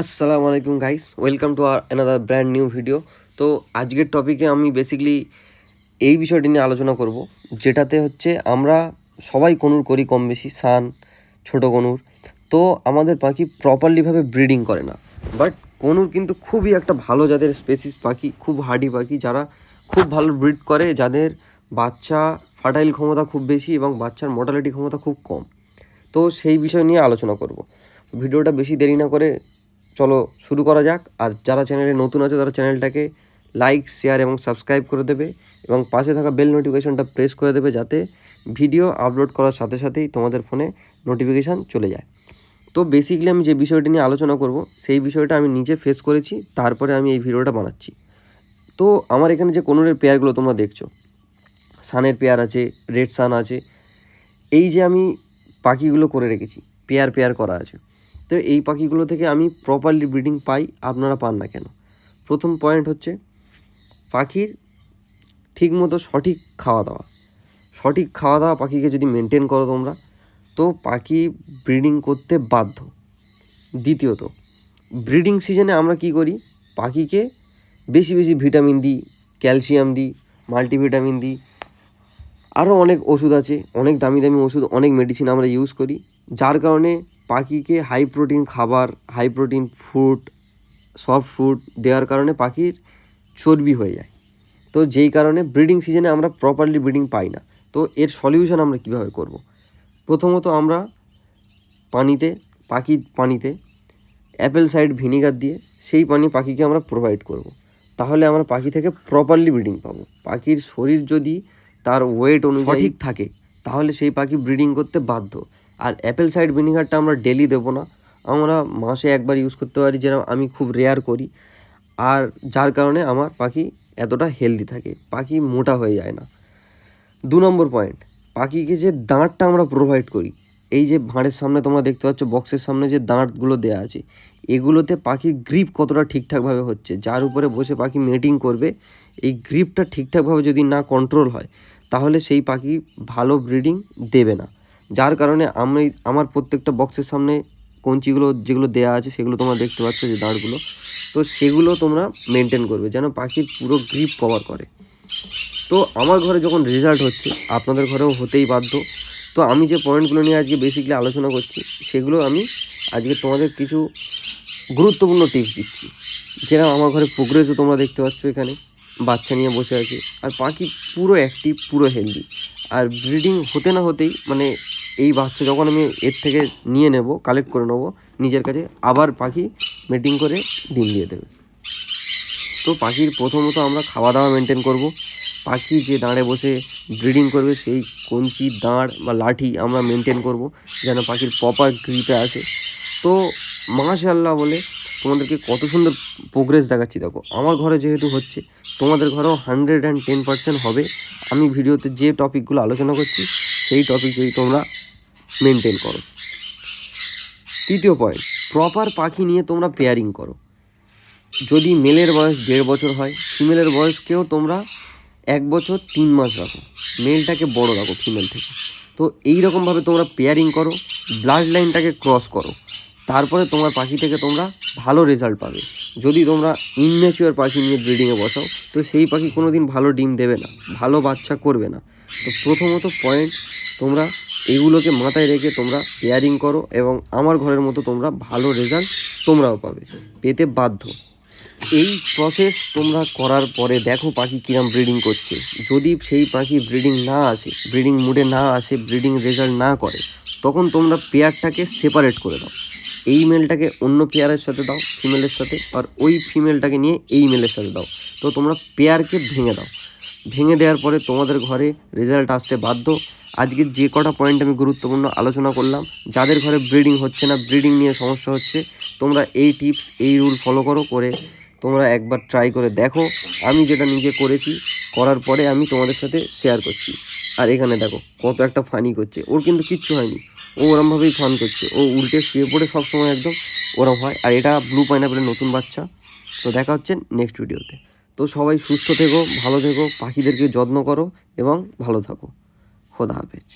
আসসালামু আলাইকুম guys, welcome to another brand new video. তো আজকের টপিকে আমি বেসিক্যালি এই বিষয়টি নিয়ে আলোচনা করব, যেটাতে হচ্ছে আমরা সবাই কনুর করি কম বেশি, সান ছোটো কনুর। তো আমাদের পাখি প্রপারলিভাবে ব্রিডিং করে না, বাট কনুর কিন্তু খুবই একটা ভালো জাতের স্পেসিস পাখি, খুব হার্ডি পাখি, যারা খুব ভালো ব্রিড করে, যাদের বাচ্চা ফার্টাইল ক্ষমতা খুব বেশি এবং বাচ্চার মর্টালিটি ক্ষমতা খুব কম। তো সেই বিষয় নিয়ে আলোচনা করব। ভিডিওটা বেশি দেরি না করে চলো শুরু করা যাক। আর যারা চ্যানেলে নতুন আছে তারা চ্যানেলটাকে লাইক, শেয়ার এবং সাবস্ক্রাইব করে দেবে এবং পাশে থাকা বেল নোটিফিকেশনটা প্রেস করে দেবে, যাতে ভিডিও আপলোড করার সাথে সাথেই তোমাদের ফোনে নোটিফিকেশান চলে যায়। তো বেসিক্যালি আমি যে বিষয়টি নিয়ে আলোচনা করব সেই বিষয়টা আমি নিজে ফেস করেছি, তারপরে আমি এই ভিডিওটা বানাচ্ছি। তো আমার এখানে যে কনুরের পেয়ারগুলো তোমরা দেখছো, সানের পেয়ার আছে, রেড সান আছে, এই যে আমি পাখিগুলো করে রেখেছি, পেয়ার পেয়ার করা আছে। তো এই পাখিগুলো থেকে আমি প্রপারলি ব্রিডিং পাই, আপনারা পান না কেন? প্রথম পয়েন্ট হচ্ছে পাখির ঠিকমতো সঠিক খাওয়া দাওয়া। সঠিক খাওয়া দাওয়া পাখিকে যদি মেনটেন করো তোমরা, তো পাখি ব্রিডিং করতে বাধ্য। দ্বিতীয়ত, ব্রিডিং সিজনে আমরা কি করি, পাখিকে বেশি বেশি ভিটামিন দিই, ক্যালসিয়াম দিই, মাল্টিভিটামিন দিই, আরও অনেক ওষুধ আছে, অনেক দামি দামি ওষুধ, অনেক মেডিসিন আমরা ইউজ করি, যার কারণে পাখিকে হাই প্রোটিন খাবার, high protein food, soft food দেওয়ার কারণে পাখির চর্বি হয়ে যায়। তো যেই কারণে ব্রিডিং সিজনে আমরা প্রপারলি ব্রিডিং পাই না। তো এর সলিউশন আমরা কীভাবে করব? প্রথমত আমরা পানিতে অ্যাপেল সাইড ভিনিগার দিয়ে সেই পানি পাখিকে আমরা প্রোভাইড করব। তাহলে আমরা পাখি থেকে প্রপারলি ব্রিডিং পাবো। পাখির শরীর যদি তার ওয়েট অনুযায়ী ঠিক থাকে, তাহলে সেই পাখি ব্রিডিং করতে বাধ্য। আর অ্যাপেল সাইড ভিনিগারটা আমরা ডেলি দেবো না, আমরা মাসে একবার ইউজ করতে পারি, যেরকম আমি খুব রেয়ার করি। আর যার কারণে আমার পাখি এতটা হেলদি থাকে, পাখি মোটা হয়ে যায় না। 2 নম্বর পয়েন্ট, পাখিকে যে দাঁড়টা আমরা প্রোভাইড করি, এই যে ভাঁড়ের সামনে তোমরা দেখতে পাচ্ছ, বক্সের সামনে যে দাঁড়গুলো দেওয়া আছে, এগুলোতে পাখির গ্রিপ কতটা ঠিকঠাকভাবে হচ্ছে, যার উপরে বসে পাখি মেটিং করবে, এই গ্রিপটা ঠিকঠাকভাবে যদি না কন্ট্রোল হয়, তাহলে সেই পাখি ভালো ব্রিডিং দেবে না। যার কারণে আমার প্রত্যেকটা বক্সের সামনে কঞ্চিগুলো যেগুলো দেওয়া আছে, সেগুলো তোমরা দেখতে পাচ্ছ যে দাঁড়গুলো, তো সেগুলো তোমরা মেনটেন করবে যেন পাখির পুরো গ্রিপ কভার করে। তো আমার ঘরে যখন রেজাল্ট হচ্ছে, আপনাদের ঘরেও হতেই বাধ্য। তো আমি যে পয়েন্টগুলো নিয়ে আজকে বেসিক্যালি আলোচনা করছি, সেগুলো আমি আজকে তোমাদের কিছু গুরুত্বপূর্ণ টিপস দিচ্ছি। যেরকম আমার ঘরে প্রোগ্রেসও তোমরা দেখতে পাচ্ছ, এখানে বাচ্চা নিয়ে বসে আছে, আর পাখি পুরো অ্যাক্টিভ, পুরো হেলদি। আর ব্রিডিং হতে না হতেই, মানে এই বাচ্চা যখন আমি এর থেকে নিয়ে নেব, কালেক্ট করে নেবো নিজের কাছে, আবার পাখি মেটিং করে ডিম দিয়ে দেবে। তো পাখির প্রথমত আমরা খাওয়া দাওয়া মেনটেন করব। পাখি যে দাঁড়ে বসে ব্রিডিং করবে, সেই কঞ্চি, দাঁড় বা লাঠি আমরা মেনটেন করব, যেন পাখির প্রপার গ্রিপে আসে। তো মাশাআল্লাহ বলে তোমাদেরকে কত সুন্দর প্রোগ্রেস দেখাচ্ছি। দেখো, আমার ঘরে যেহেতু হচ্ছে, তোমাদের ঘরেও 110% হবে। আমি ভিডিওতে যে টপিকগুলো আলোচনা করছি, সেই টপিক যদি তোমরা মেনটেন করো। তৃতীয় পয়েন্ট, প্রপার পাখি নিয়ে তোমরা পেয়ারিং করো। যদি মেলের বয়স 1.5 বছর হয়, ফিমেলের বয়সকেও তোমরা 1 বছর 3 মাস রাখো, মেলটাকে বড় রাখো ফিমেল থেকে। তো এই রকমভাবে তোমরা পেয়ারিং করো, ব্লাড লাইনটাকে ক্রস করো, তারপরে তোমার পাখি থেকে তোমরা ভালো রেজাল্ট পাবে। যদি তোমরা ইনম্যাচিওর পাখি নিয়ে ব্রিডিংয়ে বসাও, তো সেই পাখি কোনো দিন ভালো ডিম দেবে না, ভালো বাচ্চা করবে না। তো প্রথমত পয়েন্ট, তোমরা এগুলোকে মাথায় রেখে তোমরা পেয়ারিং করো, এবং আমার ঘরের মতো তোমরা ভালো রেজাল্ট তোমরাও পাবে, পেতে বাধ্য। এই প্রসেস তোমরা করার পরে দেখো পাখি কিরম ব্রিডিং করছে। যদি সেই পাখি ব্রিডিং না আসে, ব্রিডিং মুডে না আসে, ব্রিডিং রেজাল্ট না করে, তখন তোমরা পেয়ারটাকে সেপারেট করে দাও। এই মেলটাকে অন্য পেয়ারের সাথে দাও, ফিমেলের সাথে, আর ওই ফিমেলটাকে নিয়ে এই মেলের সাথে দাও। তো তোমরা পেয়ারকে ভেঙে দাও। ভেঙে দেওয়ার পরে তোমাদের ঘরে রেজাল্ট আসতে বাধ্য। আজকের যে কটা পয়েন্ট আমি গুরুত্বপূর্ণ আলোচনা করলাম, যাদের ঘরে ব্রিডিং হচ্ছে না, ব্রিডিং নিয়ে সমস্যা হচ্ছে, তোমরা এই টিপস, এই রুল ফলো করে তোমরা একবার ট্রাই করে দেখো। আমি যেটা নিজে করেছি, করার পরে আমি তোমাদের সাথে শেয়ার করছি। আর এখানে দেখো কত একটা ফানি করছে, ওর কিন্তু কিচ্ছু হয়নি, ও ওরমভাবেই ফান করছে, ও উল্টে শুয়ে পড়ে সবসময় একদম ওরম হয়। আর এটা ব্লু পাইনাপেলের নতুন বাচ্চা। তো দেখা হচ্ছে নেক্সট ভিডিওতে। তো সবাই সুস্থ থেকো, ভালো থেকো, পাখিদেরকে যত্ন করো এবং ভালো থাকো। খোদা হাফেজ।